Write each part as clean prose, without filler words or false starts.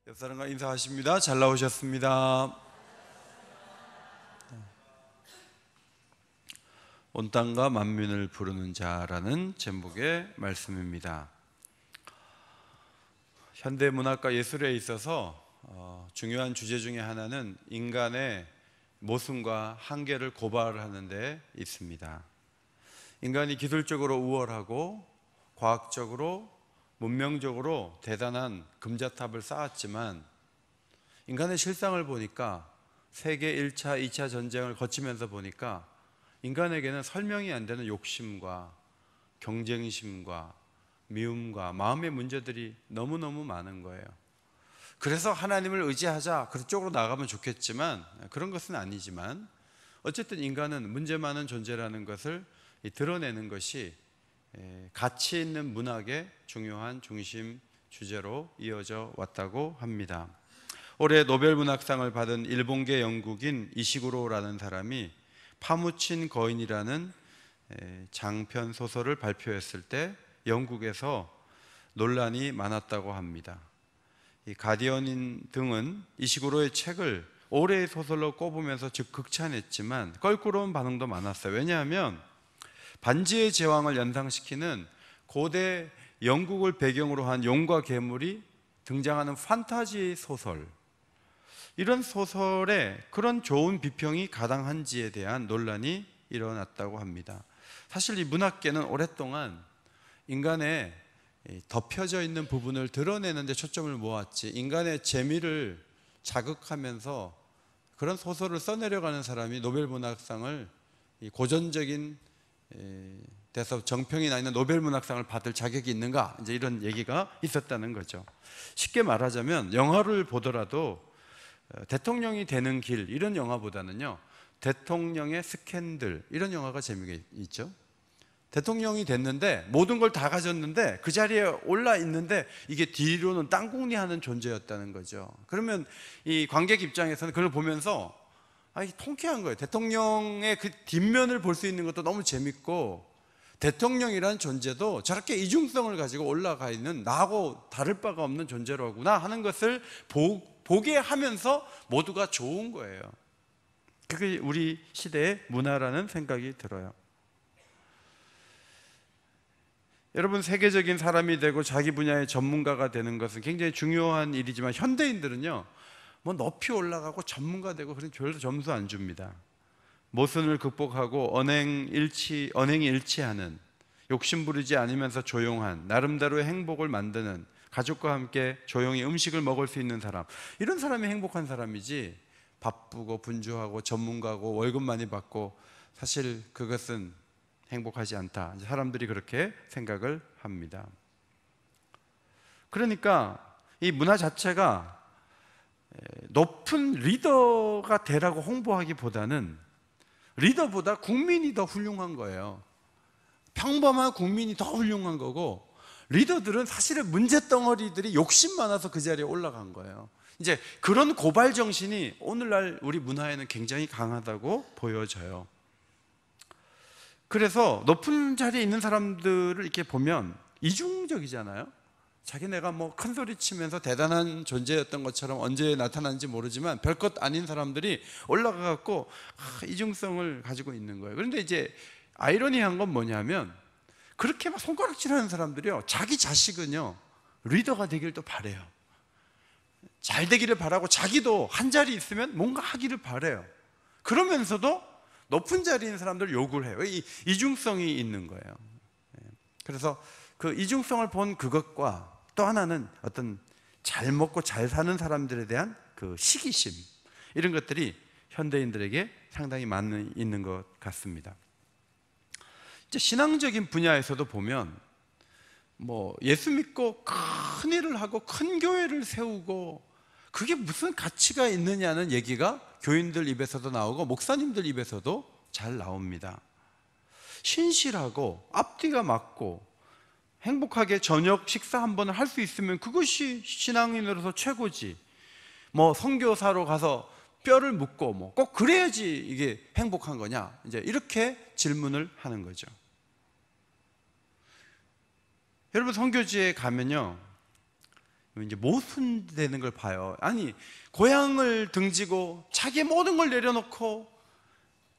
옆사람과 인사하십니다. 잘 나오셨습니다. 온 땅과 만민을 부르는 자라는 제목의 말씀입니다. 현대문학과 예술에 있어서 중요한 주제 중에 하나는 인간의 모순과 한계를 고발하는 데 있습니다. 인간이 기술적으로 우월하고 과학적으로 문명적으로 대단한 금자탑을 쌓았지만 인간의 실상을 보니까 세계 1차, 2차 전쟁을 거치면서 보니까 인간에게는 설명이 안 되는 욕심과 경쟁심과 미움과 마음의 문제들이 너무너무 많은 거예요. 그래서 하나님을 의지하자, 그쪽으로 나가면 좋겠지만 그런 것은 아니지만 어쨌든 인간은 문제 많은 존재라는 것을 드러내는 것이 가치 있는 문학의 중요한 중심 주제로 이어져 왔다고 합니다. 올해 노벨문학상을 받은 일본계 영국인 이시구로라는 사람이 파묻힌 거인이라는 장편 소설을 발표했을 때 영국에서 논란이 많았다고 합니다. 이 가디언 등은 이시구로의 책을 올해의 소설로 꼽으면서 즉 극찬했지만 껄끄러운 반응도 많았어요. 왜냐하면 반지의 제왕을 연상시키는 고대 영국을 배경으로 한 용과 괴물이 등장하는 판타지 소설, 이런 소설에 그런 좋은 비평이 가당한지에 대한 논란이 일어났다고 합니다. 사실 이 문학계는 오랫동안 인간의 덮여져 있는 부분을 드러내는 데 초점을 모았지, 인간의 재미를 자극하면서 그런 소설을 써내려가는 사람이 노벨문학상을 고전적인 돼서 정평이 나 있는 노벨문학상을 받을 자격이 있는가, 이제 이런 얘기가 있었다는 거죠. 쉽게 말하자면 영화를 보더라도 대통령이 되는 길, 이런 영화보다는요 대통령의 스캔들, 이런 영화가 재미가 있죠. 대통령이 됐는데 모든 걸 다 가졌는데 그 자리에 올라 있는데 이게 뒤로는 땅궁리하는 존재였다는 거죠. 그러면 이 관객 입장에서는 그걸 보면서 이게 통쾌한 거예요. 대통령의 그 뒷면을 볼 수 있는 것도 너무 재밌고, 대통령이라는 존재도 저렇게 이중성을 가지고 올라가 있는 나하고 다를 바가 없는 존재로구나 하는 것을 보게 하면서 모두가 좋은 거예요. 그게 우리 시대의 문화라는 생각이 들어요. 여러분, 세계적인 사람이 되고 자기 분야의 전문가가 되는 것은 굉장히 중요한 일이지만 현대인들은요 뭐 높이 올라가고 전문가 되고 그런 별로 점수 안 줍니다. 모순을 극복하고 언행이 일치하는, 욕심 부리지 않으면서 조용한, 나름대로의 행복을 만드는, 가족과 함께 조용히 음식을 먹을 수 있는 사람, 이런 사람이 행복한 사람이지, 바쁘고 분주하고 전문가고 월급 많이 받고 사실 그것은 행복하지 않다, 사람들이 그렇게 생각을 합니다. 그러니까 이 문화 자체가 높은 리더가 되라고 홍보하기보다는 리더보다 국민이 더 훌륭한 거예요. 평범한 국민이 더 훌륭한 거고, 리더들은 사실은 문제덩어리들이 욕심 많아서 그 자리에 올라간 거예요. 이제 그런 고발 정신이 오늘날 우리 문화에는 굉장히 강하다고 보여져요. 그래서 높은 자리에 있는 사람들을 이렇게 보면 이중적이잖아요. 자기네가 뭐 큰 소리 치면서 대단한 존재였던 것처럼 언제 나타나는지 모르지만 별것 아닌 사람들이 올라가갖고 이중성을 가지고 있는 거예요. 그런데 이제 아이러니한 건 뭐냐면, 그렇게 막 손가락질하는 사람들이요 자기 자식은요 리더가 되길 또 바래요. 잘 되기를 바라고 자기도 한 자리 있으면 뭔가 하기를 바래요. 그러면서도 높은 자리에 있는 사람들 욕을 해요. 이 이중성이 있는 거예요. 그래서 그 이중성을 본 그것과 또 하나는 어떤 잘 먹고 잘 사는 사람들에 대한 그 시기심, 이런 것들이 현대인들에게 상당히 많이 있는 것 같습니다. 이제 신앙적인 분야에서도 보면 뭐 예수 믿고 큰 일을 하고 큰 교회를 세우고 그게 무슨 가치가 있느냐는 얘기가 교인들 입에서도 나오고 목사님들 입에서도 잘 나옵니다. 신실하고 앞뒤가 맞고 행복하게 저녁 식사 한 번을 할 수 있으면 그것이 신앙인으로서 최고지. 뭐 선교사로 가서 뼈를 묻고 뭐 꼭 그래야지 이게 행복한 거냐, 이제 이렇게 질문을 하는 거죠. 여러분, 선교지에 가면요 이제 모순되는 걸 봐요. 아니, 고향을 등지고 자기의 모든 걸 내려놓고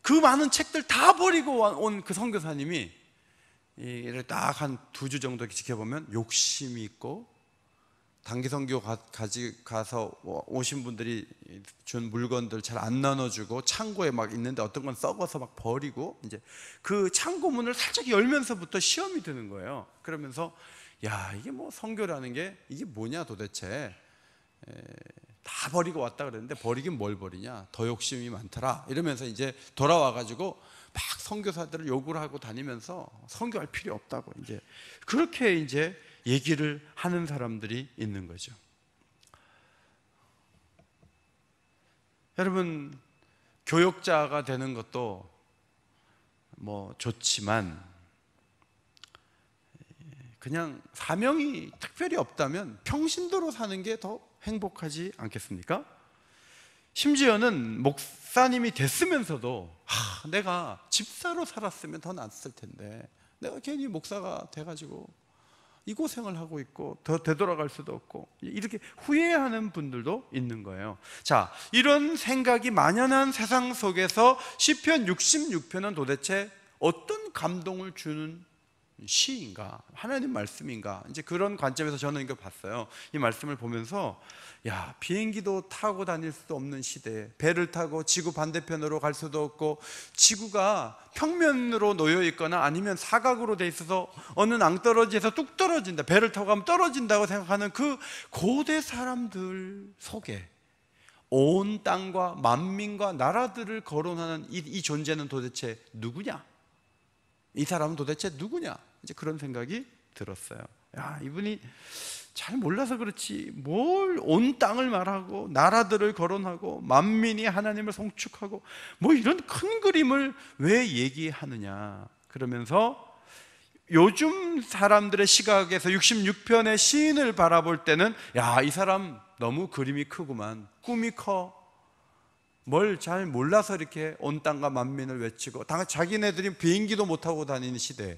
그 많은 책들 다 버리고 온 그 선교사님이 이를 딱 한 2주 정도 지켜보면 욕심이 있고, 단기 선교 가서 오신 분들이 준 물건들 잘 안 나눠주고, 창고에 막 있는데 어떤 건 썩어서 막 버리고, 이제 그 창고 문을 살짝 열면서부터 시험이 드는 거예요. 그러면서 야, 이게 뭐 선교라는 게 이게 뭐냐 도대체, 다 버리고 왔다 그랬는데 버리긴 뭘 버리냐, 더 욕심이 많더라 이러면서 이제 돌아와가지고 막 선교사들을 욕을 하고 다니면서 선교할 필요 없다고 이제 그렇게 이제 얘기를 하는 사람들이 있는 거죠. 여러분, 교역자가 되는 것도 뭐 좋지만 그냥 사명이 특별히 없다면 평신도로 사는 게 더 행복하지 않겠습니까? 심지어는 목사님이 됐으면서도 내가 집사로 살았으면 더 낫을 텐데 내가 괜히 목사가 돼가지고 이 고생을 하고 있고 더 되돌아갈 수도 없고, 이렇게 후회하는 분들도 있는 거예요. 자, 이런 생각이 만연한 세상 속에서 시편 66편은 도대체 어떤 감동을 주는 시인가, 하나님 말씀인가, 이제 그런 관점에서 저는 이걸 봤어요. 이 말씀을 보면서 야, 비행기도 타고 다닐 수도 없는 시대에 배를 타고 지구 반대편으로 갈 수도 없고, 지구가 평면으로 놓여 있거나 아니면 사각으로 돼 있어서 어느 낭떠러지에서 뚝 떨어진다, 배를 타고 가면 떨어진다고 생각하는 그 고대 사람들 속에 온 땅과 만민과 나라들을 거론하는 이 존재는 도대체 누구냐? 이 사람은 도대체 누구냐? 이제 그런 생각이 들었어요. 야, 이분이 잘 몰라서 그렇지 뭘 온 땅을 말하고 나라들을 거론하고 만민이 하나님을 송축하고 뭐 이런 큰 그림을 왜 얘기하느냐. 그러면서 요즘 사람들의 시각에서 66편의 시인을 바라볼 때는 야, 이 사람 너무 그림이 크구만, 꿈이 커, 뭘 잘 몰라서 이렇게 온 땅과 만민을 외치고, 자기네들이 비행기도 못 타고 다니는 시대에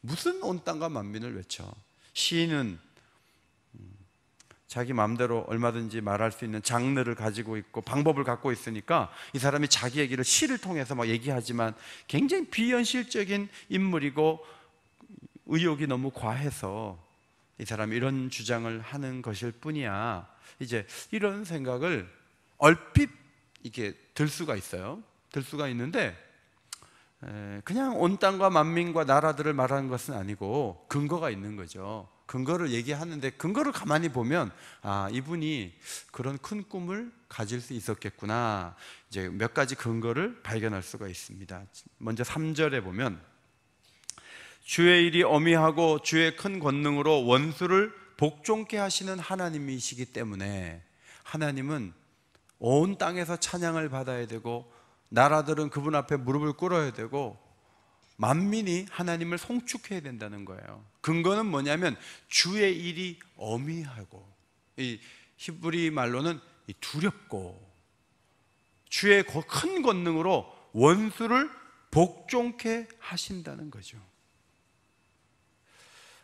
무슨 온 땅과 만민을 외쳐. 시인은 자기 마음대로 얼마든지 말할 수 있는 장르를 가지고 있고 방법을 갖고 있으니까 이 사람이 자기 얘기를 시를 통해서 막 얘기하지만 굉장히 비현실적인 인물이고 의욕이 너무 과해서 이 사람이 이런 주장을 하는 것일 뿐이야. 이제 이런 생각을 얼핏 이게 들 수가 있어요. 들 수가 있는데 그냥 온 땅과 만민과 나라들을 말하는 것은 아니고 근거가 있는 거죠. 근거를 얘기하는데 근거를 가만히 보면 아, 이분이 그런 큰 꿈을 가질 수 있었겠구나, 이제 몇 가지 근거를 발견할 수가 있습니다. 먼저 3절에 보면 주의 일이 어미하고 주의 큰 권능으로 원수를 복종케 하시는 하나님이시기 때문에 하나님은 온 땅에서 찬양을 받아야 되고 나라들은 그분 앞에 무릎을 꿇어야 되고 만민이 하나님을 송축해야 된다는 거예요. 근거는 뭐냐면 주의 일이 어미하고, 이 히브리 말로는 두렵고, 주의 큰 권능으로 원수를 복종케 하신다는 거죠.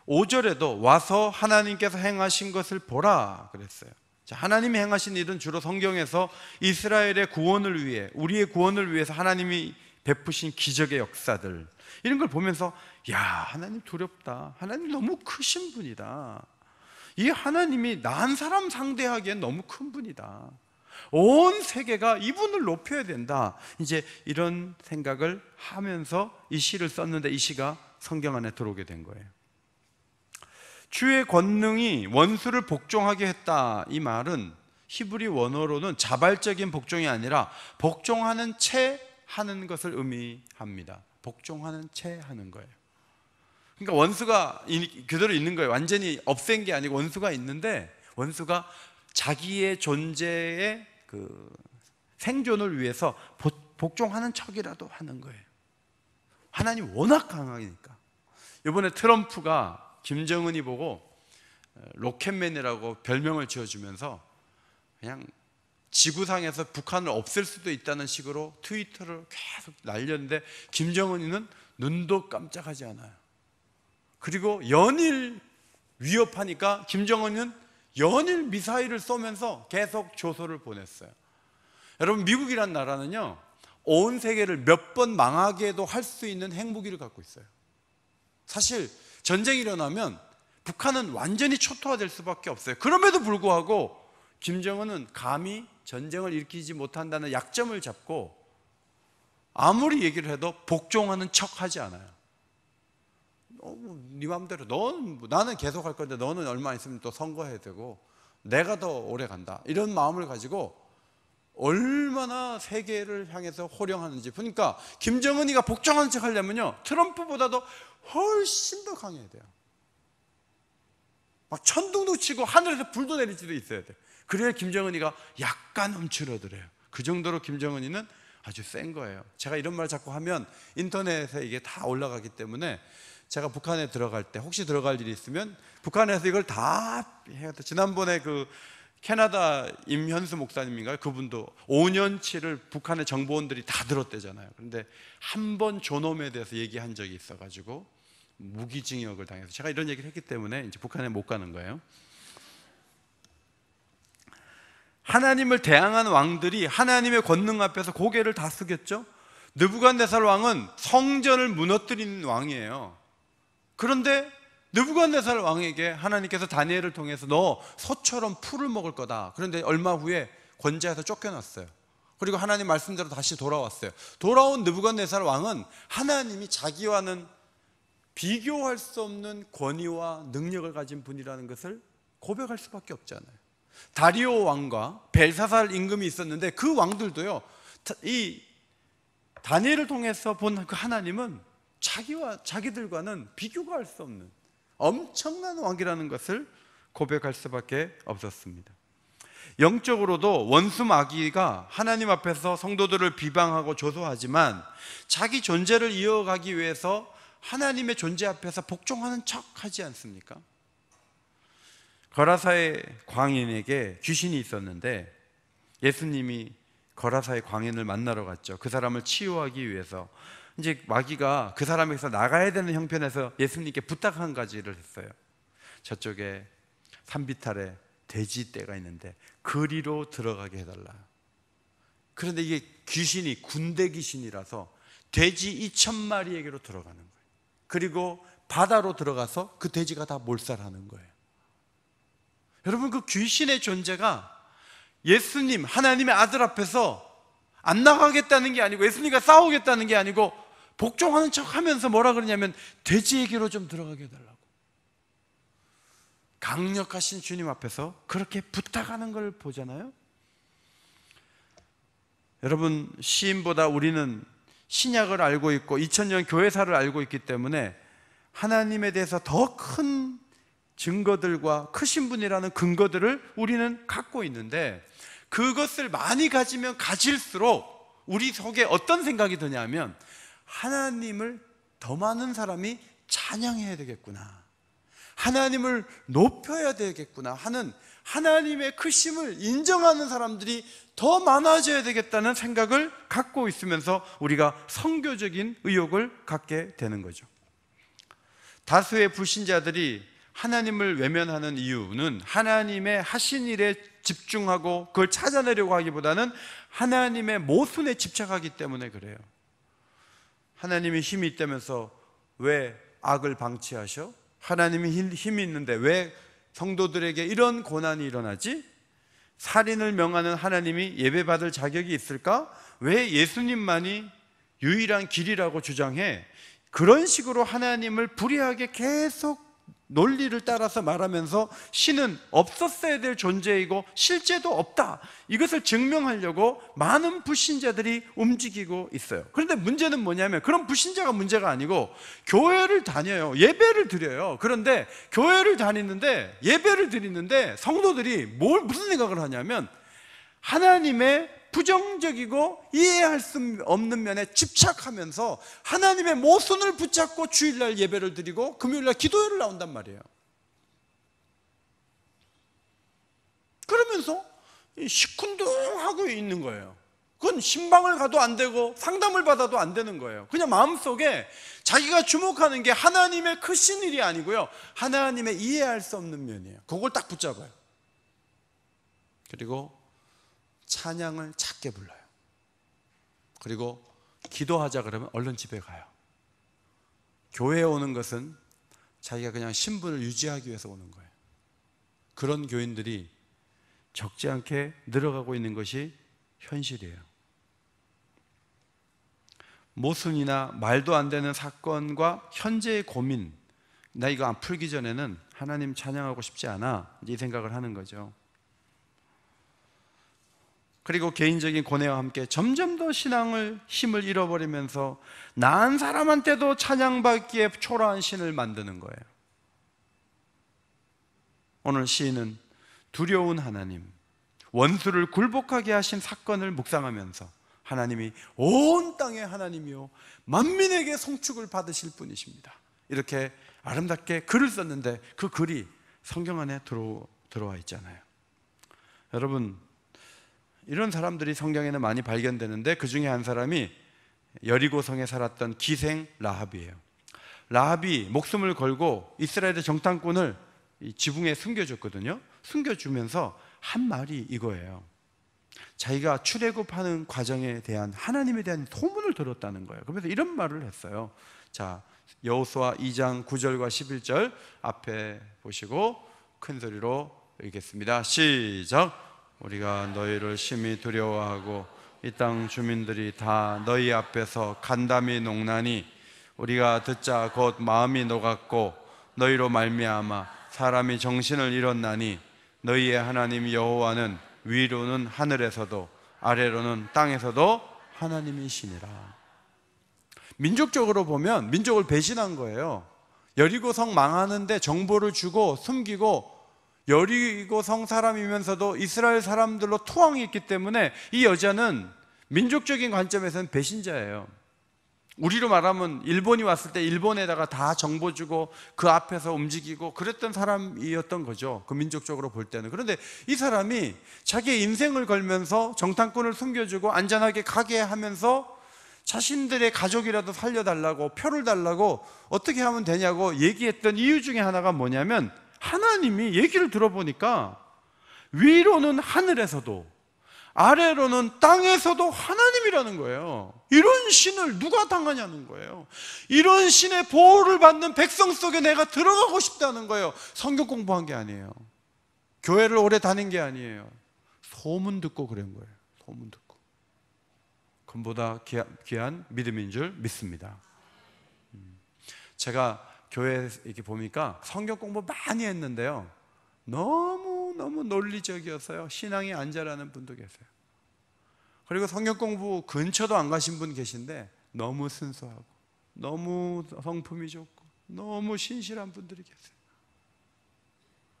5절에도 와서 하나님께서 행하신 것을 보라 그랬어요. 자, 하나님이 행하신 일은 주로 성경에서 이스라엘의 구원을 위해, 우리의 구원을 위해서 하나님이 베푸신 기적의 역사들, 이런 걸 보면서 야, 하나님 두렵다, 하나님 너무 크신 분이다, 이 하나님이 나 한 사람 상대하기엔 너무 큰 분이다, 온 세계가 이분을 높여야 된다, 이제 이런 생각을 하면서 이 시를 썼는데 이 시가 성경 안에 들어오게 된 거예요. 주의 권능이 원수를 복종하게 했다, 이 말은 히브리 원어로는 자발적인 복종이 아니라 복종하는 채 하는 것을 의미합니다. 복종하는 채 하는 거예요. 그러니까 원수가 그대로 있는 거예요. 완전히 없앤 게 아니고 원수가 있는데, 원수가 자기의 존재의 그 생존을 위해서 복종하는 척이라도 하는 거예요. 하나님 워낙 강하니까. 이번에 트럼프가 김정은이 보고 로켓맨이라고 별명을 지어주면서 그냥 지구상에서 북한을 없앨 수도 있다는 식으로 트위터를 계속 날렸는데 김정은이는 눈도 깜짝하지 않아요. 그리고 연일 위협하니까 김정은은 연일 미사일을 쏘면서 계속 조소를 보냈어요. 여러분, 미국이란 나라는요, 온 세계를 몇 번 망하게 해도 할 수 있는 핵무기를 갖고 있어요. 사실 전쟁이 일어나면 북한은 완전히 초토화될 수밖에 없어요. 그럼에도 불구하고 김정은은 감히 전쟁을 일으키지 못한다는 약점을 잡고 아무리 얘기를 해도 복종하는 척하지 않아요. 네 맘대로, 나는 계속 할 건데 너는 얼마 있으면 또 선거해야 되고 내가 더 오래 간다, 이런 마음을 가지고 얼마나 세계를 향해서 호령하는지. 그러니까 김정은이가 복종하는 척 하려면요, 트럼프보다도 훨씬 더 강해야 돼요. 막 천둥도 치고 하늘에서 불도 내릴 수도 있어야 돼요. 그래야 김정은이가 약간 움츠러들어요. 그 정도로 김정은이는 아주 센 거예요. 제가 이런 말 자꾸 하면 인터넷에 이게 다 올라가기 때문에 제가 북한에 들어갈 때, 혹시 들어갈 일이 있으면 북한에서 이걸 다 해야 돼. 지난번에 그 캐나다 임현수 목사님인가요? 그분도 5년치를 북한의 정보원들이 다 들었대잖아요. 그런데 한 번 존엄에 대해서 얘기한 적이 있어가지고 무기징역을 당해서, 제가 이런 얘기를 했기 때문에 이제 북한에 못 가는 거예요. 하나님을 대항한 왕들이 하나님의 권능 앞에서 고개를 다 숙였죠. 느부갓네살 왕은 성전을 무너뜨린 왕이에요. 그런데 느부갓네살 왕에게 하나님께서 다니엘을 통해서 너 소처럼 풀을 먹을 거다. 그런데 얼마 후에 권좌에서 쫓겨났어요. 그리고 하나님 말씀대로 다시 돌아왔어요. 돌아온 느부갓네살 왕은 하나님이 자기와는 비교할 수 없는 권위와 능력을 가진 분이라는 것을 고백할 수밖에 없잖아요. 다리오 왕과 벨사살 임금이 있었는데 그 왕들도요, 이 다니엘을 통해서 본 그 하나님은 자기들과는 비교가 할 수 없는 엄청난 왕이라는 것을 고백할 수밖에 없었습니다. 영적으로도 원수 마귀가 하나님 앞에서 성도들을 비방하고 조소하지만 자기 존재를 이어가기 위해서 하나님의 존재 앞에서 복종하는 척 하지 않습니까? 거라사의 광인에게 귀신이 있었는데 예수님이 거라사의 광인을 만나러 갔죠. 그 사람을 치유하기 위해서. 이제 마귀가 그 사람에서 나가야 되는 형편에서 예수님께 부탁 한 가지를 했어요. 저쪽에 산비탈에 돼지떼가 있는데 그리로 들어가게 해달라. 그런데 이게 귀신이 군대 귀신이라서 돼지 2,000마리에게로 들어가는 거예요. 그리고 바다로 들어가서 그 돼지가 다 몰살하는 거예요. 여러분, 그 귀신의 존재가 예수님, 하나님의 아들 앞에서 안 나가겠다는 게 아니고, 예수님과 싸우겠다는 게 아니고 복종하는 척 하면서 뭐라 그러냐면 돼지에게로 좀 들어가게 해달라고. 강력하신 주님 앞에서 그렇게 부탁하는 걸 보잖아요. 여러분, 시인보다 우리는 신약을 알고 있고 2000년 교회사를 알고 있기 때문에 하나님에 대해서 더 큰 증거들과 크신 분이라는 근거들을 우리는 갖고 있는데, 그것을 많이 가지면 가질수록 우리 속에 어떤 생각이 드냐면 하나님을 더 많은 사람이 찬양해야 되겠구나, 하나님을 높여야 되겠구나 하는 하나님의 크심을 인정하는 사람들이 더 많아져야 되겠다는 생각을 갖고 있으면서 우리가 선교적인 의욕을 갖게 되는 거죠. 다수의 불신자들이 하나님을 외면하는 이유는 하나님의 하신 일에 집중하고 그걸 찾아내려고 하기보다는 하나님의 모순에 집착하기 때문에 그래요. 하나님이 힘이 있다면서 왜 악을 방치하셔? 하나님이 힘이 있는데 왜 성도들에게 이런 고난이 일어나지? 살인을 명하는 하나님이 예배받을 자격이 있을까? 왜 예수님만이 유일한 길이라고 주장해? 그런 식으로 하나님을 불의하게 계속 논리를 따라서 말하면서 신은 없었어야 될 존재이고 실제도 없다, 이것을 증명하려고 많은 불신자들이 움직이고 있어요. 그런데 문제는 뭐냐면 그런 불신자가 문제가 아니고 교회를 다녀요. 예배를 드려요. 그런데 교회를 다니는데 예배를 드리는데 성도들이 무슨 생각을 하냐면 하나님의 부정적이고 이해할 수 없는 면에 집착하면서 하나님의 모순을 붙잡고 주일날 예배를 드리고 금요일날 기도회를 나온단 말이에요. 그러면서 시큰둥하고 있는 거예요. 그건 신방을 가도 안 되고 상담을 받아도 안 되는 거예요. 그냥 마음속에 자기가 주목하는 게 하나님의 크신 일이 아니고요, 하나님의 이해할 수 없는 면이에요. 그걸 딱 붙잡아요. 그리고 찬양을 작게 불러요. 그리고 기도하자 그러면 얼른 집에 가요. 교회에 오는 것은 자기가 그냥 신분을 유지하기 위해서 오는 거예요. 그런 교인들이 적지 않게 늘어가고 있는 것이 현실이에요. 모순이나 말도 안 되는 사건과 현재의 고민, 나 이거 안 풀기 전에는 하나님 찬양하고 싶지 않아, 이 생각을 하는 거죠. 그리고 개인적인 고뇌와 함께 점점 더 신앙을 힘을 잃어버리면서 나은 사람한테도 찬양받기에 초라한 신을 만드는 거예요. 오늘 시인은 두려운 하나님, 원수를 굴복하게 하신 사건을 묵상하면서 하나님이 온 땅의 하나님이요 만민에게 송축을 받으실 분이십니다, 이렇게 아름답게 글을 썼는데 그 글이 성경 안에 들어와 있잖아요. 여러분, 이런 사람들이 성경에는 많이 발견되는데 그 중에 한 사람이 여리고성에 살았던 기생 라합이에요. 라합이 목숨을 걸고 이스라엘의 정탐꾼을 지붕에 숨겨줬거든요. 숨겨주면서 한 말이 이거예요. 자기가 출애굽하는 과정에 대한 하나님에 대한 소문을 들었다는 거예요. 그래서 이런 말을 했어요. 자, 여호수아 2장 9절과 11절 앞에 보시고 큰 소리로 읽겠습니다. 시작. 우리가 너희를 심히 두려워하고 이 땅 주민들이 다 너희 앞에서 간담이 녹나니 우리가 듣자 곧 마음이 녹았고 너희로 말미암아 사람이 정신을 잃었나니 너희의 하나님 여호와는 위로는 하늘에서도 아래로는 땅에서도 하나님이시니라. 민족적으로 보면 민족을 배신한 거예요. 여리고성 망하는데 정보를 주고 숨기고, 여리고성 사람이면서도 이스라엘 사람들로 투항했기 때문에 이 여자는 민족적인 관점에서는 배신자예요. 우리로 말하면 일본이 왔을 때 일본에다가 다 정보 주고 그 앞에서 움직이고 그랬던 사람이었던 거죠, 그 민족적으로 볼 때는. 그런데 이 사람이 자기의 인생을 걸면서 정탐꾼을 숨겨주고 안전하게 가게 하면서 자신들의 가족이라도 살려달라고, 표를 달라고 어떻게 하면 되냐고 얘기했던 이유 중에 하나가 뭐냐면, 하나님이 얘기를 들어보니까 위로는 하늘에서도 아래로는 땅에서도 하나님이라는 거예요. 이런 신을 누가 당하냐는 거예요. 이런 신의 보호를 받는 백성 속에 내가 들어가고 싶다는 거예요. 성경 공부한 게 아니에요. 교회를 오래 다닌 게 아니에요. 소문 듣고 그런 거예요. 소문 듣고. 그보다 귀한 믿음인 줄 믿습니다. 제가 교회에 이렇게 보니까 성경 공부 많이 했는데요, 너무 논리적이어서요 신앙이 안 자라는 분도 계세요. 그리고 성경 공부 근처도 안 가신 분 계신데 너무 순수하고 너무 성품이 좋고 너무 신실한 분들이 계세요.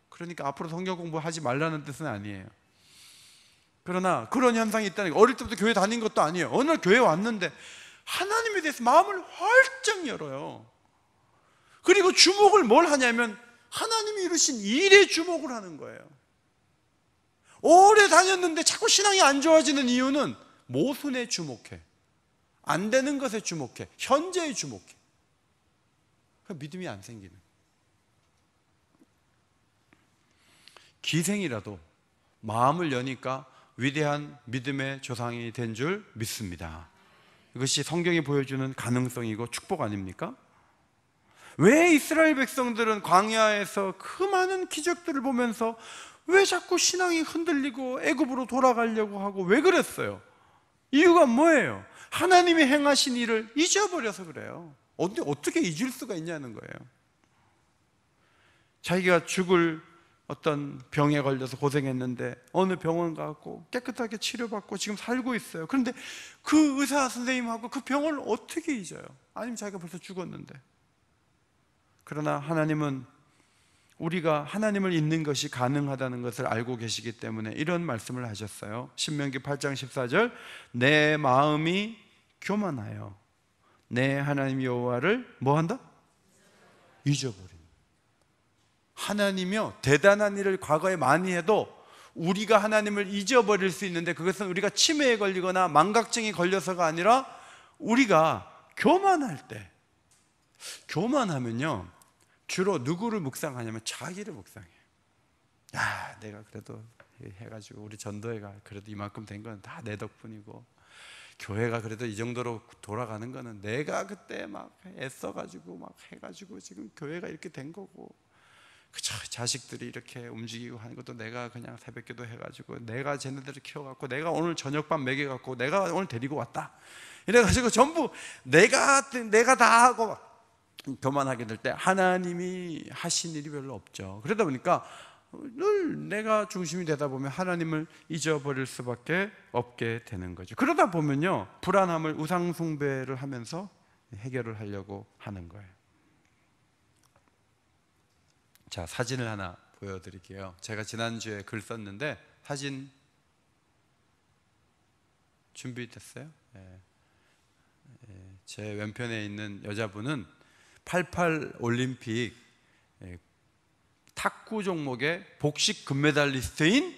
그러니까 앞으로 성경 공부하지 말라는 뜻은 아니에요. 그러나 그런 현상이 있다는 거. 어릴 때부터 교회 다닌 것도 아니에요. 어느 날 교회 왔는데 하나님에 대해서 마음을 활짝 열어요. 그리고 주목을 뭘 하냐면 하나님이 이루신 일에 주목을 하는 거예요. 오래 다녔는데 자꾸 신앙이 안 좋아지는 이유는 모순에 주목해, 안 되는 것에 주목해, 현재에 주목해. 믿음이 안 생기는. 기생이라도 마음을 여니까 위대한 믿음의 조상이 된 줄 믿습니다. 이것이 성경이 보여주는 가능성이고 축복 아닙니까? 왜 이스라엘 백성들은 광야에서 그 많은 기적들을 보면서 왜 자꾸 신앙이 흔들리고 애굽으로 돌아가려고 하고 왜 그랬어요? 이유가 뭐예요? 하나님이 행하신 일을 잊어버려서 그래요. 어떻게 잊을 수가 있냐는 거예요. 자기가 죽을 어떤 병에 걸려서 고생했는데 어느 병원 가고 깨끗하게 치료받고 지금 살고 있어요. 그런데 그 의사 선생님하고 그 병을 어떻게 잊어요? 아니면 자기가 벌써 죽었는데. 그러나 하나님은 우리가 하나님을 잊는 것이 가능하다는 것을 알고 계시기 때문에 이런 말씀을 하셨어요. 신명기 8장 14절, 내 마음이 교만하여 내 하나님 여호와를 뭐한다? 잊어버린. 하나님이요 대단한 일을 과거에 많이 해도 우리가 하나님을 잊어버릴 수 있는데, 그것은 우리가 치매에 걸리거나 망각증이 걸려서가 아니라 우리가 교만할 때. 교만하면요 주로 누구를 묵상하냐면 자기를 묵상해요. 야, 내가 그래도 해가지고 우리 전도회가 그래도 이만큼 된 건 다 내 덕분이고, 교회가 그래도 이 정도로 돌아가는 거는 내가 그때 막 애써가지고 막 해가지고 지금 교회가 이렇게 된 거고, 그쵸, 자식들이 이렇게 움직이고 하는 것도 내가 그냥 새벽기도 해가지고 내가 쟤네들을 키워갖고 내가 오늘 저녁밥 먹여갖고 내가 오늘 데리고 왔다 이래가지고 전부 내가 다 하고 교만하게 될 때 하나님이 하신 일이 별로 없죠. 그러다 보니까 늘 내가 중심이 되다 보면 하나님을 잊어버릴 수밖에 없게 되는 거죠. 그러다 보면요, 불안함을 우상 숭배를 하면서 해결을 하려고 하는 거예요. 자, 사진을 하나 보여드릴게요. 제가 지난주에 글 썼는데 사진 준비됐어요? 제 왼편에 있는 여자분은 88 올림픽 탁구 종목의 복식 금메달리스트인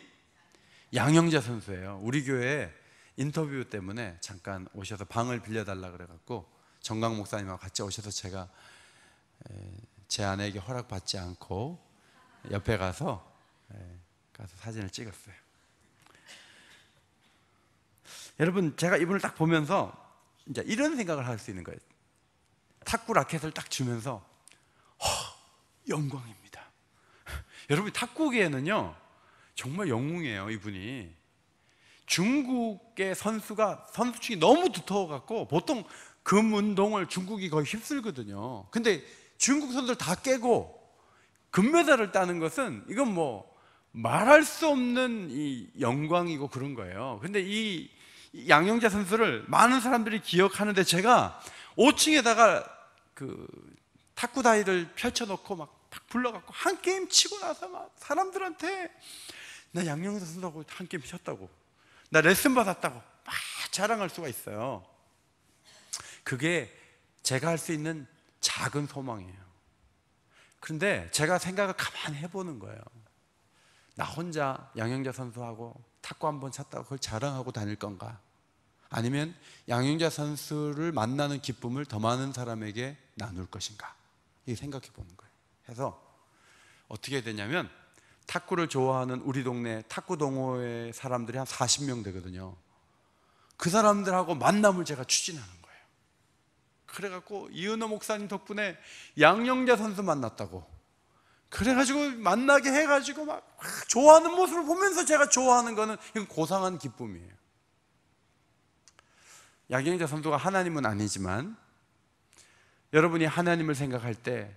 양영자 선수예요. 우리 교회 인터뷰 때문에 잠깐 오셔서 방을 빌려달라 그래갖고 정강 목사님하고 같이 오셔서 제가 제 아내에게 허락받지 않고 옆에 가서 사진을 찍었어요. 여러분, 제가 이분을 딱 보면서 이제 이런 생각을 할 수 있는 거예요. 탁구 라켓을 딱 주면서 영광입니다. 여러분, 탁구계에는요 정말 영웅이에요. 이분이 중국의 선수가 선수층이 너무 두터워갖고 보통 금운동을 중국이 거의 휩쓸거든요. 근데 중국 선수들 다 깨고 금메달을 따는 것은 이건 뭐 말할 수 없는 이 영광이고 그런 거예요. 근데 이 양영자 선수를 많은 사람들이 기억하는데 제가 5층에다가 그 탁구 다이를 펼쳐놓고 막 불러갖고 한 게임 치고 나서 막 사람들한테 나 양영자 선수하고 한 게임 쳤다고, 나 레슨 받았다고 막 자랑할 수가 있어요. 그게 제가 할 수 있는 작은 소망이에요. 그런데 제가 생각을 가만히 해보는 거예요. 나 혼자 양영자 선수하고 탁구 한번 쳤다고 그걸 자랑하고 다닐 건가? 아니면 양영자 선수를 만나는 기쁨을 더 많은 사람에게 나눌 것인가? 이 생각해 보는 거예요. 해서 어떻게 되냐면 탁구를 좋아하는 우리 동네 탁구 동호회 사람들이 한 40명 되거든요. 그 사람들하고 만남을 제가 추진하는 거예요. 그래갖고 이은호 목사님 덕분에 양영자 선수 만났다고, 그래가지고 만나게 해가지고 막 좋아하는 모습을 보면서 제가 좋아하는 거는 이건 고상한 기쁨이에요. 양영자 선수가 하나님은 아니지만 여러분이 하나님을 생각할 때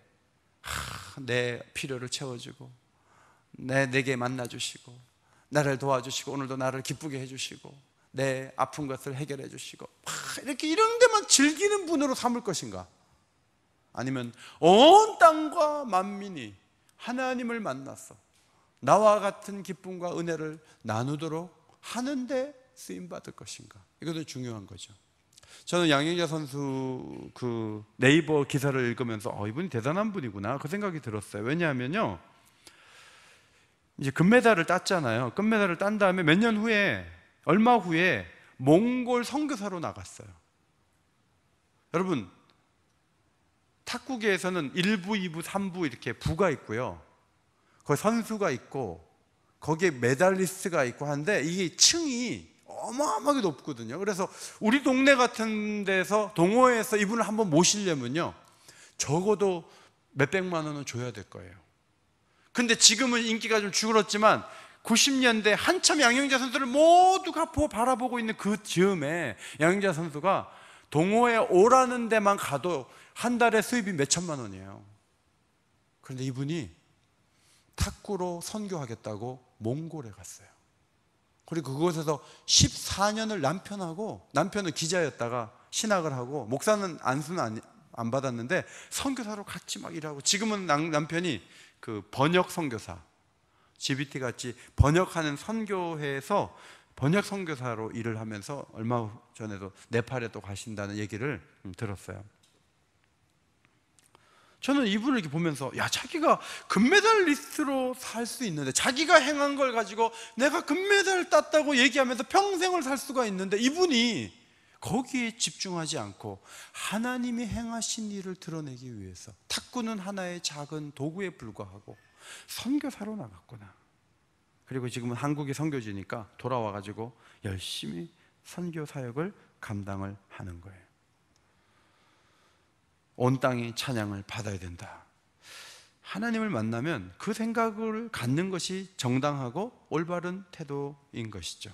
내 필요를 채워주고 내게 만나주시고 나를 도와주시고 오늘도 나를 기쁘게 해주시고 내 아픈 것을 해결해 주시고 이렇게 이런 데만 즐기는 분으로 삼을 것인가? 아니면 온 땅과 만민이 하나님을 만나서 나와 같은 기쁨과 은혜를 나누도록 하는데 쓰임받을 것인가? 이것도 중요한 거죠. 저는 양영자 선수 그 네이버 기사를 읽으면서 이분이 대단한 분이구나 그 생각이 들었어요. 왜냐하면요, 이제 금메달을 땄잖아요. 금메달을 딴 다음에 몇 년 후에, 얼마 후에 몽골 선교사로 나갔어요. 여러분, 탁구계에서는 1부, 2부, 3부 이렇게 부가 있고요, 거기 선수가 있고 거기에 메달리스트가 있고 하는데 이게 층이 어마어마하게 높거든요. 그래서 우리 동네 같은 데서 동호회에서 이분을 한번 모시려면요 적어도 몇백만 원은 줘야 될 거예요. 근데 지금은 인기가 좀 줄었지만 90년대 한참 양영자 선수를 모두가 바라보고 있는 그 즈음에 양영자 선수가 동호회 오라는 데만 가도 한 달에 수입이 몇 천만 원이에요. 그런데 이분이 탁구로 선교하겠다고 몽골에 갔어요. 그리고 그곳에서 14년을 남편은 기자였다가 신학을 하고 목사는 안수는 안 받았는데 선교사로 같이 막 일하고, 지금은 남편이 그 번역 선교사, GBT 같이 번역하는 선교회에서 번역 선교사로 일을 하면서 얼마 전에도 네팔에 또 가신다는 얘기를 들었어요. 저는 이분을 이렇게 보면서 자기가 금메달리스트로 살 수 있는데, 자기가 행한 걸 가지고 내가 금메달을 땄다고 얘기하면서 평생을 살 수가 있는데, 이분이 거기에 집중하지 않고 하나님이 행하신 일을 드러내기 위해서 탁구는 하나의 작은 도구에 불과하고 선교사로 나갔구나. 그리고 지금은 한국이 선교지니까 돌아와가지고 열심히 선교 사역을 감당을 하는 거예요. 온 땅이 찬양을 받아야 된다. 하나님을 만나면 그 생각을 갖는 것이 정당하고 올바른 태도인 것이죠.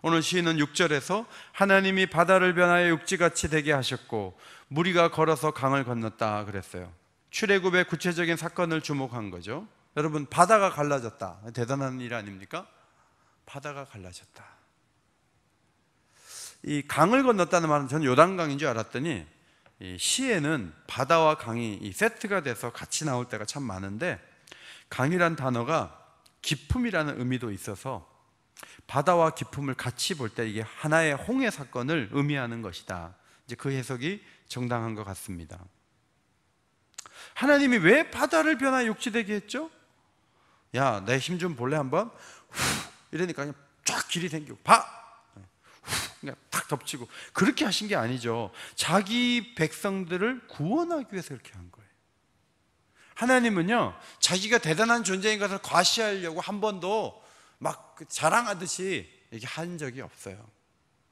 오늘 시인은 6절에서 하나님이 바다를 변하여 육지같이 되게 하셨고 무리가 걸어서 강을 건넜다 그랬어요. 출애굽의 구체적인 사건을 주목한 거죠. 여러분, 바다가 갈라졌다. 대단한 일 아닙니까? 바다가 갈라졌다. 이 강을 건넜다는 말은 저는 요단강인 줄 알았더니 이 시에는 바다와 강이 이 세트가 돼서 같이 나올 때가 참 많은데, 강이란 단어가 기품이라는 의미도 있어서 바다와 기품을 같이 볼 때 이게 하나의 홍해 사건을 의미하는 것이다. 이제 그 해석이 정당한 것 같습니다. 하나님이 왜 바다를 변화 육지되게 했죠? 야, 내 힘 좀 볼래 한번? 이러니까 그냥 쫙 길이 생기고 그냥 탁 덮치고, 그렇게 하신 게 아니죠. 자기 백성들을 구원하기 위해서 그렇게 한 거예요. 하나님은요, 자기가 대단한 존재인 것을 과시하려고 한 번도 막 자랑하듯이 이렇게 한 적이 없어요.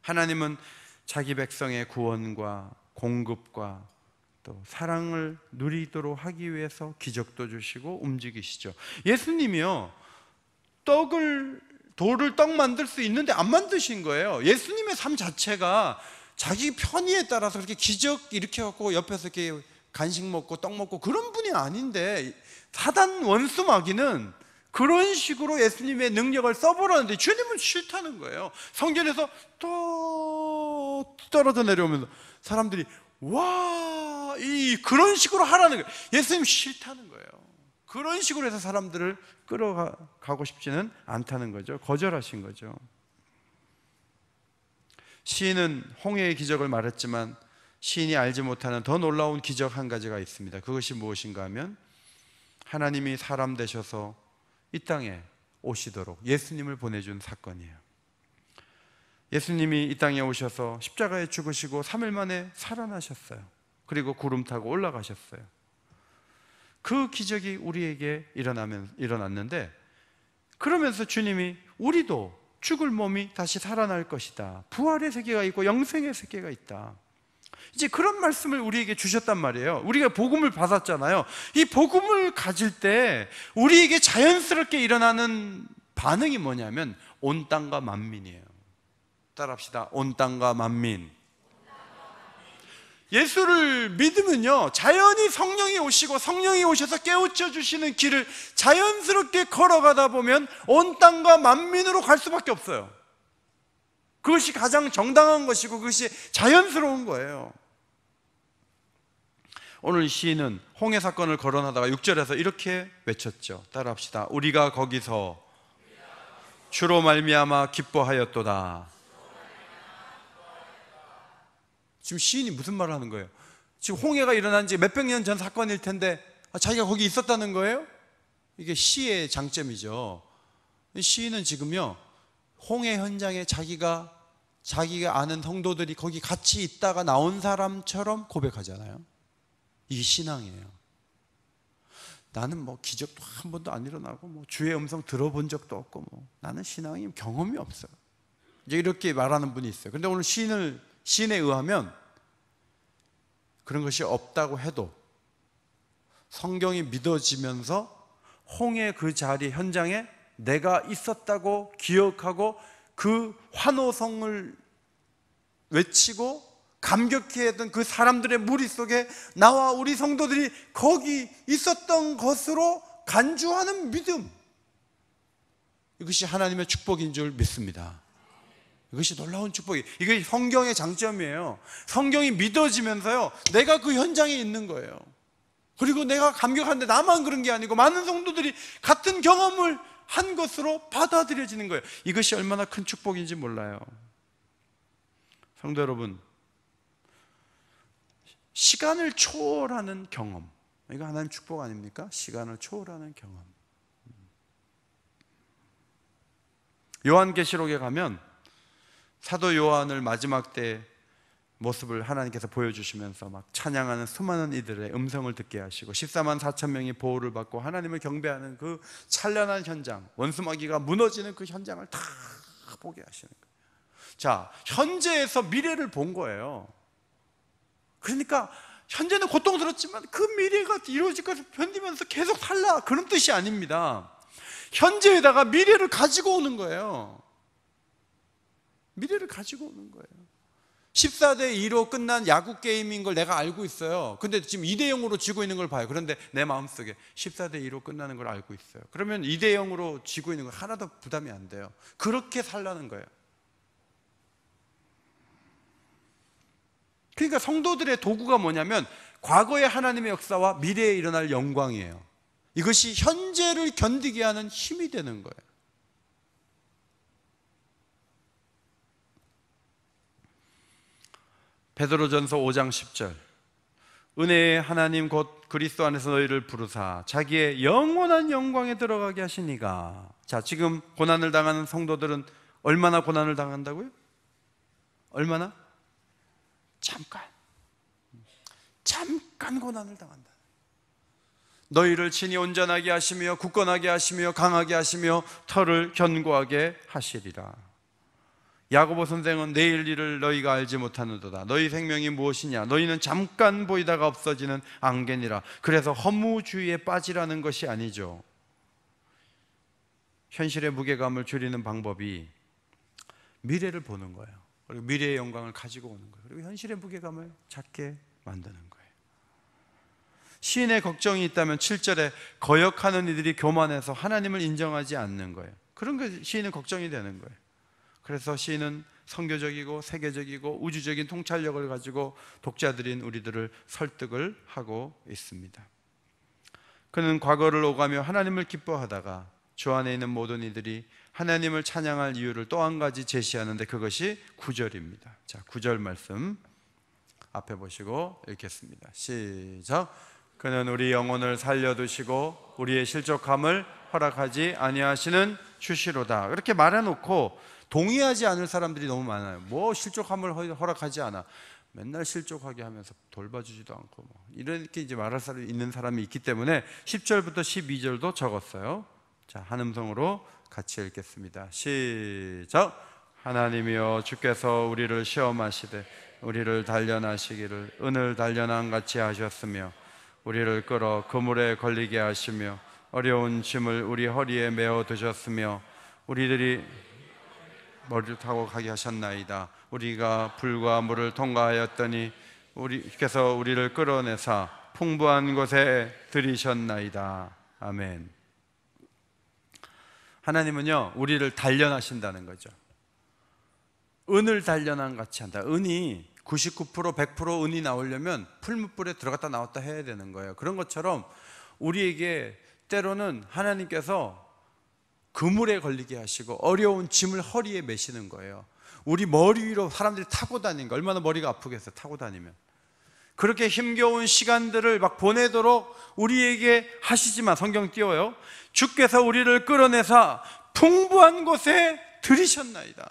하나님은 자기 백성의 구원과 공급과 또 사랑을 누리도록 하기 위해서 기적도 주시고 움직이시죠. 예수님이요, 돌을 떡 만들 수 있는데 안 만드신 거예요. 예수님의 삶 자체가 자기 편의에 따라서 그렇게 기적 일으켜갖고 옆에서 이렇게 간식 먹고 떡 먹고 그런 분이 아닌데, 사단 원수 마귀는 그런 식으로 예수님의 능력을 써보라는데 주님은 싫다는 거예요. 성전에서 또 떨어져 내려오면서 사람들이 그런 식으로 하라는 거예요. 예수님 싫다는 거예요. 그런 식으로 해서 사람들을 끌어가고 싶지는 않다는 거죠. 거절하신 거죠. 시인은 홍해의 기적을 말했지만 시인이 알지 못하는 더 놀라운 기적 한 가지가 있습니다. 그것이 무엇인가 하면 하나님이 사람 되셔서 이 땅에 오시도록 예수님을 보내준 사건이에요. 예수님이 이 땅에 오셔서 십자가에 죽으시고 3일 만에 살아나셨어요. 그리고 구름 타고 올라가셨어요. 그 기적이 우리에게 일어났는데, 그러면서 주님이 우리도 죽을 몸이 다시 살아날 것이다, 부활의 세계가 있고 영생의 세계가 있다, 이제 그런 말씀을 우리에게 주셨단 말이에요. 우리가 복음을 받았잖아요. 이 복음을 가질 때 우리에게 자연스럽게 일어나는 반응이 뭐냐면 온 땅과 만민이에요. 따라합시다. 온 땅과 만민. 예수를 믿으면요, 자연히 성령이 오시고 성령이 오셔서 깨우쳐 주시는 길을 자연스럽게 걸어가다 보면 온 땅과 만민으로 갈 수밖에 없어요. 그것이 가장 정당한 것이고 그것이 자연스러운 거예요. 오늘 시인은 홍해 사건을 거론하다가 6절에서 이렇게 외쳤죠. 따라합시다. 우리가 거기서 주로 말미암아 기뻐하였도다. 지금 시인이 무슨 말을 하는 거예요? 지금 홍해가 일어난 지 몇백 년 전 사건일 텐데 자기가 거기 있었다는 거예요? 이게 시의 장점이죠. 시인은 지금요, 홍해 현장에 자기가 아는 성도들이 거기 같이 있다가 나온 사람처럼 고백하잖아요. 이게 신앙이에요. 나는 뭐 기적도 한 번도 안 일어나고 주의 음성 들어본 적도 없고 나는 신앙이 경험이 없어요. 이제 이렇게 말하는 분이 있어요. 근데 오늘 시인에 의하면 그런 것이 없다고 해도 성경이 믿어지면서 홍해 그 자리 현장에 내가 있었다고 기억하고 그 환호성을 외치고 감격해했던 그 사람들의 무리 속에 나와 우리 성도들이 거기 있었던 것으로 간주하는 믿음, 이것이 하나님의 축복인 줄 믿습니다. 이것이 놀라운 축복이에요. 이게 성경의 장점이에요. 성경이 믿어지면서요, 내가 그 현장에 있는 거예요. 그리고 내가 감격하는데 나만 그런 게 아니고 많은 성도들이 같은 경험을 한 것으로 받아들여지는 거예요. 이것이 얼마나 큰 축복인지 몰라요. 성도 여러분, 시간을 초월하는 경험, 이거 하나님 축복 아닙니까? 시간을 초월하는 경험. 요한계시록에 가면 사도 요한을 마지막 때 모습을 하나님께서 보여주시면서 막 찬양하는 수많은 이들의 음성을 듣게 하시고 14만 4천 명이 보호를 받고 하나님을 경배하는 그 찬란한 현장, 원수마귀가 무너지는 그 현장을 다 보게 하시는 거예요. 자, 현재에서 미래를 본 거예요. 그러니까 현재는 고통스럽지만 그 미래가 이루어질 것을 견디면서 계속 살라, 그런 뜻이 아닙니다. 현재에다가 미래를 가지고 오는 거예요. 미래를 가지고 오는 거예요. 14대 2로 끝난 야구 게임인 걸 내가 알고 있어요. 근데 지금 2대 0으로 지고 있는 걸 봐요. 그런데 내 마음속에 14대 2로 끝나는 걸 알고 있어요. 그러면 2대 0으로 지고 있는 거 하나도 부담이 안 돼요. 그렇게 살라는 거예요. 그러니까 성도들의 도구가 뭐냐면 과거의 하나님의 역사와 미래에 일어날 영광이에요. 이것이 현재를 견디게 하는 힘이 되는 거예요. 베드로전서 5장 10절, 은혜의 하나님 곧 그리스도 안에서 너희를 부르사 자기의 영원한 영광에 들어가게 하시니가. 자, 지금 고난을 당하는 성도들은 얼마나 고난을 당한다고요? 얼마나? 잠깐 고난을 당한다. 너희를 친히 온전하게 하시며 굳건하게 하시며 강하게 하시며 터를 견고하게 하시리라. 야고보 선생은 내일 일을 너희가 알지 못하는도다. 너희 생명이 무엇이냐? 너희는 잠깐 보이다가 없어지는 안개니라. 그래서 허무주의에 빠지라는 것이 아니죠. 현실의 무게감을 줄이는 방법이 미래를 보는 거예요. 그리고 미래의 영광을 가지고 오는 거예요. 그리고 현실의 무게감을 작게 만드는 거예요. 시인의 걱정이 있다면 7절에 거역하는 이들이 교만해서 하나님을 인정하지 않는 거예요. 그런 게 시인의 걱정이 되는 거예요. 그래서 시인은 선교적이고 세계적이고 우주적인 통찰력을 가지고 독자들인 우리들을 설득을 하고 있습니다. 그는 과거를 오가며 하나님을 기뻐하다가 주 안에 있는 모든 이들이 하나님을 찬양할 이유를 또 한 가지 제시하는데 그것이 9절입니다. 자, 9절 말씀 앞에 보시고 읽겠습니다. 시작. 그는 우리 영혼을 살려두시고 우리의 실족함을 허락하지 아니하시는 주시로다. 그렇게 말해놓고 동의하지 않을 사람들이 너무 많아요. 뭐 실족함을 허락하지 않아. 맨날 실족하게 하면서 돌봐주지도 않고 뭐 이렇게 이제 말할 사람이 있는 사람이 있기 때문에 10절부터 12절도 적었어요. 자, 한 음성으로 같이 읽겠습니다. 시작. 하나님이여 주께서 우리를 시험하시되 우리를 단련하시기를 은을 단련한 같이 하셨으며 우리를 끌어 그물에 걸리게 하시며 어려운 짐을 우리 허리에 메어 두셨으며 우리들이 머리를 타고 가게 하셨나이다. 우리가 불과 물을 통과하였더니 우리께서 우리를 끌어내사 풍부한 곳에 들이셨나이다. 아멘. 하나님은요, 우리를 단련하신다는 거죠. 은을 단련한 같이 한다. 은이 99% 100% 은이 나오려면 풀무불에 들어갔다 나왔다 해야 되는 거예요. 그런 것처럼 우리에게 때로는 하나님께서 그물에 걸리게 하시고 어려운 짐을 허리에 메시는 거예요. 우리 머리 위로 사람들이 타고 다니는 거, 얼마나 머리가 아프겠어요, 타고 다니면. 그렇게 힘겨운 시간들을 막 보내도록 우리에게 하시지만, 성경 띄워요, 주께서 우리를 끌어내사 풍부한 곳에 들이셨나이다.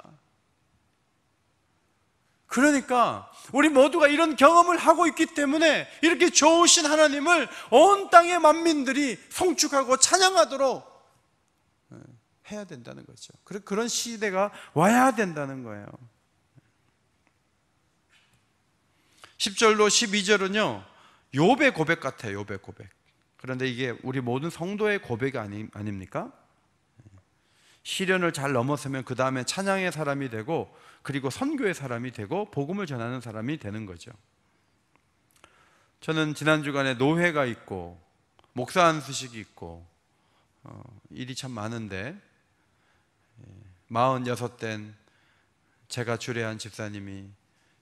그러니까 우리 모두가 이런 경험을 하고 있기 때문에 이렇게 좋으신 하나님을 온 땅의 만민들이 송축하고 찬양하도록 해야 된다는 거죠. 그런 시대가 와야 된다는 거예요. 10절로 12절은요 욥의 고백 같아요. 욥의 고백. 그런데 이게 우리 모든 성도의 고백이 아닙니까? 시련을 잘 넘어서면 그 다음에 찬양의 사람이 되고 그리고 선교의 사람이 되고 복음을 전하는 사람이 되는 거죠. 저는 지난 주간에 노회가 있고 목사 안수식이 있고 일이 참 많은데 46된 제가 주례한 집사님이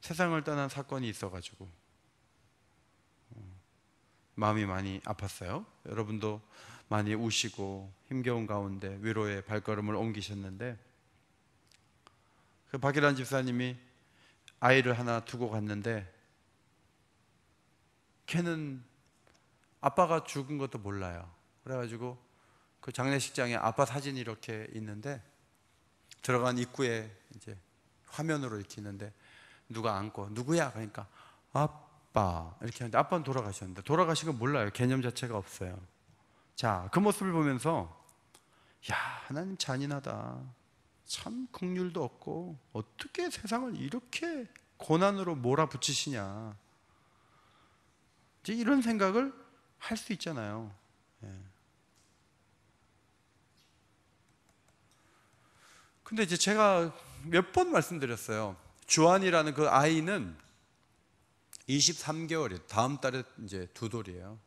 세상을 떠난 사건이 있어가지고 마음이 많이 아팠어요. 여러분도 많이 우시고 힘겨운 가운데 위로의 발걸음을 옮기셨는데, 그 박일환 집사님이 아이를 하나 두고 갔는데 걔는 아빠가 죽은 것도 몰라요. 그래가지고 그 장례식장에 아빠 사진이 이렇게 있는데 들어간 입구에 이제 화면으로 이렇게 있는데 누가 안고 누구야? 그러니까 아빠 이렇게 하는데 아빠는 돌아가셨는데 돌아가신 거 몰라요. 개념 자체가 없어요. 자, 그 모습을 보면서 야, 하나님 잔인하다. 참 긍휼도 없고 어떻게 세상을 이렇게 고난으로 몰아붙이시냐. 이제 이런 생각을 할 수 있잖아요. 예. 근데 이제 제가 몇 번 말씀드렸어요. 주한이라는 그 아이는 23개월이에요. 다음 달에 이제 두 돌이에요.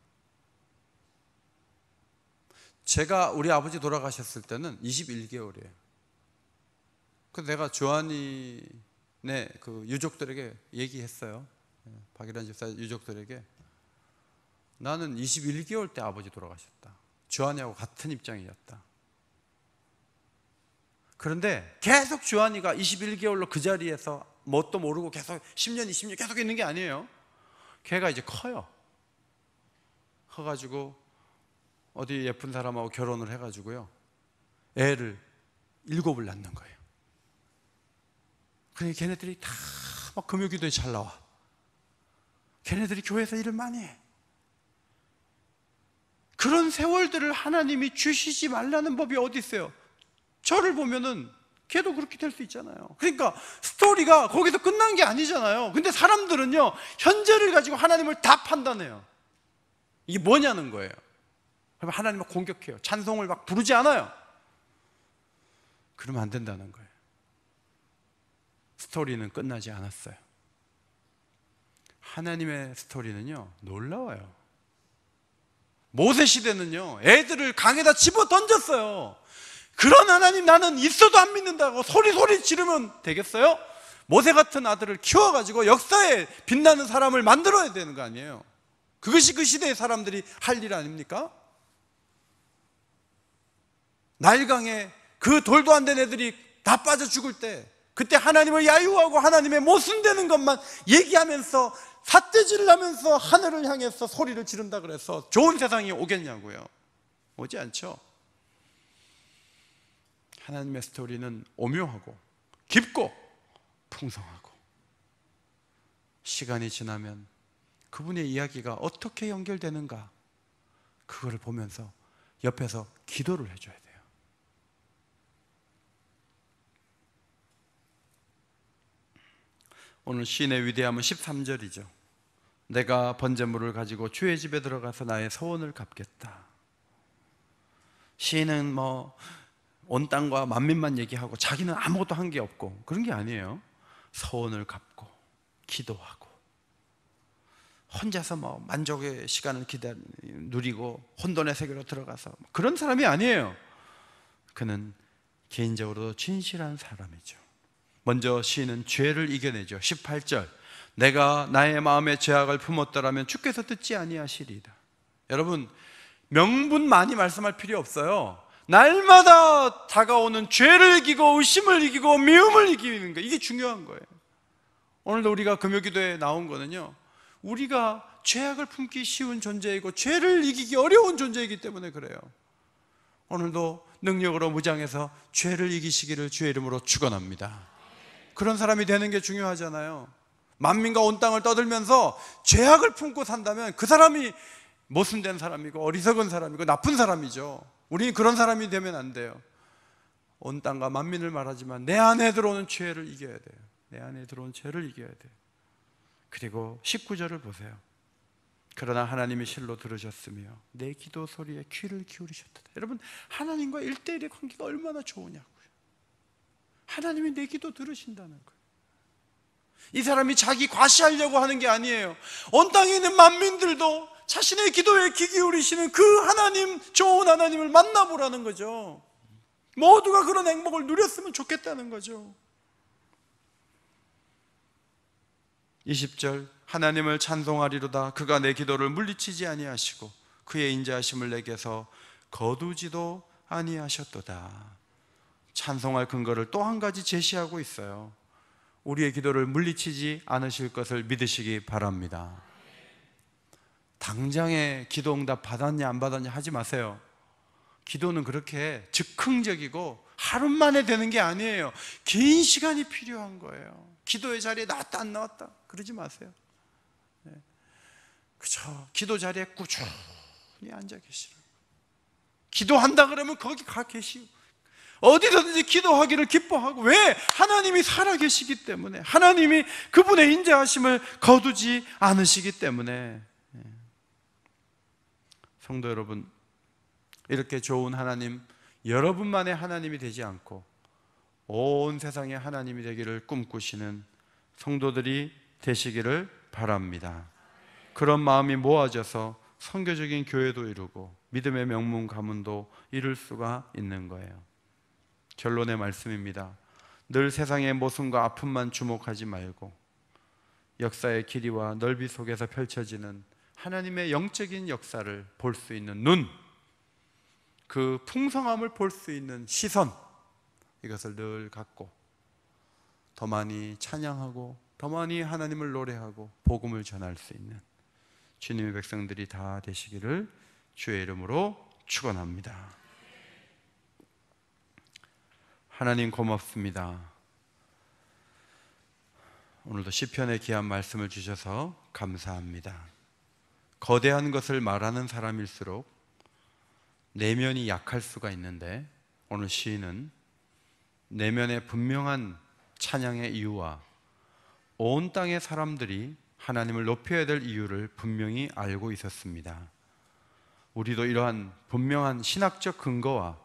제가 우리 아버지 돌아가셨을 때는 21개월이에요. 그래서 내가 주한이네 그 유족들에게 얘기했어요. 박일환 집사 유족들에게 나는 21개월 때 아버지 돌아가셨다. 주한이하고 같은 입장이었다. 그런데 계속 주한이가 21개월로 그 자리에서 뭣도 모르고 계속 10년, 20년 계속 있는 게 아니에요. 걔가 이제 커요. 커가지고 어디 예쁜 사람하고 결혼을 해가지고요. 애를 7을 낳는 거예요. 그러니까 걔네들이 다 막 금요기도에 잘 나와. 걔네들이 교회에서 일을 많이 해. 그런 세월들을 하나님이 주시지 말라는 법이 어디 있어요? 저를 보면은 걔도 그렇게 될 수 있잖아요. 그러니까 스토리가 거기서 끝난 게 아니잖아요. 근데 사람들은요, 현재를 가지고 하나님을 다 판단해요. 이게 뭐냐는 거예요. 그러면 하나님을 공격해요. 찬송을 막 부르지 않아요. 그러면 안 된다는 거예요. 스토리는 끝나지 않았어요. 하나님의 스토리는요, 놀라워요. 모세 시대는요, 애들을 강에다 집어 던졌어요. 그런 하나님 나는 있어도 안 믿는다고 소리 지르면 되겠어요? 모세 같은 아들을 키워가지고 역사에 빛나는 사람을 만들어야 되는 거 아니에요? 그것이 그 시대의 사람들이 할 일 아닙니까? 나일강에 그 돌도 안 된 애들이 다 빠져 죽을 때 그때 하나님을 야유하고 하나님의 모순되는 것만 얘기하면서 삿대질을 하면서 하늘을 향해서 소리를 지른다 그래서 좋은 세상이 오겠냐고요. 오지 않죠. 하나님의 스토리는 오묘하고 깊고 풍성하고 시간이 지나면 그분의 이야기가 어떻게 연결되는가 그거를 보면서 옆에서 기도를 해줘야 돼요. 오늘 시인의 위대함은 13절이죠. 내가 번제물을 가지고 주의 집에 들어가서 나의 소원을 갚겠다. 시인은 온 땅과 만민만 얘기하고 자기는 아무것도 한 게 없고 그런 게 아니에요. 소원을 갚고 기도하고 혼자서 만족의 시간을 누리고 혼돈의 세계로 들어가서 그런 사람이 아니에요. 그는 개인적으로 진실한 사람이죠. 먼저 시인은 죄를 이겨내죠. 18절 내가 나의 마음의 죄악을 품었더라면 주께서 듣지 아니하시리이다. 여러분 명분 많이 말씀할 필요 없어요. 날마다 다가오는 죄를 이기고 의심을 이기고 미움을 이기는 거, 이게 중요한 거예요. 오늘도 우리가 금요기도에 나온 거는요, 우리가 죄악을 품기 쉬운 존재이고 죄를 이기기 어려운 존재이기 때문에 그래요. 오늘도 능력으로 무장해서 죄를 이기시기를 주의 이름으로 축원합니다. 그런 사람이 되는 게 중요하잖아요. 만민과 온 땅을 떠들면서 죄악을 품고 산다면 그 사람이 모순된 사람이고 어리석은 사람이고 나쁜 사람이죠. 우리는 그런 사람이 되면 안 돼요. 온 땅과 만민을 말하지만 내 안에 들어오는 죄를 이겨야 돼요. 내 안에 들어온 죄를 이겨야 돼요. 그리고 19절을 보세요. 그러나 하나님이 실로 들으셨으며 내 기도 소리에 귀를 기울이셨다. 여러분 하나님과 1대1의 관계가 얼마나 좋으냐고요. 하나님이 내 기도 들으신다는 거예요. 이 사람이 자기 과시하려고 하는 게 아니에요. 온 땅에 있는 만민들도 자신의 기도에 귀 기울이시는 그 하나님, 좋은 하나님을 만나보라는 거죠. 모두가 그런 행복을 누렸으면 좋겠다는 거죠. 20절 하나님을 찬송하리로다. 그가 내 기도를 물리치지 아니하시고 그의 인자하심을 내게서 거두지도 아니하셨도다. 찬송할 근거를 또 한 가지 제시하고 있어요. 우리의 기도를 물리치지 않으실 것을 믿으시기 바랍니다. 당장에 기도 응답 받았냐 안 받았냐 하지 마세요. 기도는 그렇게 즉흥적이고 하루 만에 되는 게 아니에요. 긴 시간이 필요한 거예요. 기도의 자리에 나왔다 안 나왔다 그러지 마세요. 그저 기도 자리에 꾸준히 앉아 계시라고. 기도한다 그러면 거기 가 계시고, 어디서든지 기도하기를 기뻐하고. 왜? 하나님이 살아계시기 때문에, 하나님이 그분의 인자하심을 거두지 않으시기 때문에. 성도 여러분, 이렇게 좋은 하나님, 여러분만의 하나님이 되지 않고 온 세상의 하나님이 되기를 꿈꾸시는 성도들이 되시기를 바랍니다. 그런 마음이 모아져서 선교적인 교회도 이루고 믿음의 명문 가문도 이룰 수가 있는 거예요. 결론의 말씀입니다. 늘 세상의 모순과 아픔만 주목하지 말고 역사의 길이와 넓이 속에서 펼쳐지는 하나님의 영적인 역사를 볼 수 있는 눈, 그 풍성함을 볼 수 있는 시선, 이것을 늘 갖고 더 많이 찬양하고 더 많이 하나님을 노래하고 복음을 전할 수 있는 주님의 백성들이 다 되시기를 주의 이름으로 축원합니다. 하나님 고맙습니다. 오늘도 시편의 귀한 말씀을 주셔서 감사합니다. 거대한 것을 말하는 사람일수록 내면이 약할 수가 있는데, 오늘 시인은 내면의 분명한 찬양의 이유와 온 땅의 사람들이 하나님을 높여야 될 이유를 분명히 알고 있었습니다. 우리도 이러한 분명한 신학적 근거와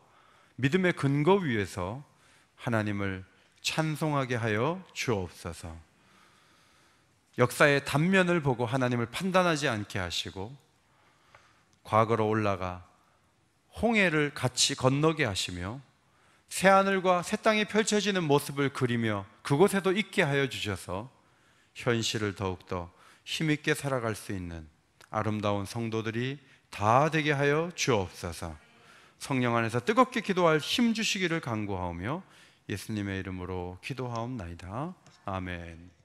믿음의 근거 위에서 하나님을 찬송하게 하여 주옵소서. 역사의 단면을 보고 하나님을 판단하지 않게 하시고 과거로 올라가 홍해를 같이 건너게 하시며 새하늘과 새 땅이 펼쳐지는 모습을 그리며 그곳에도 있게 하여 주셔서 현실을 더욱더 힘있게 살아갈 수 있는 아름다운 성도들이 다 되게 하여 주옵소서. 성령 안에서 뜨겁게 기도할 힘 주시기를 간구하오며 예수님의 이름으로 기도하옵나이다. 아멘.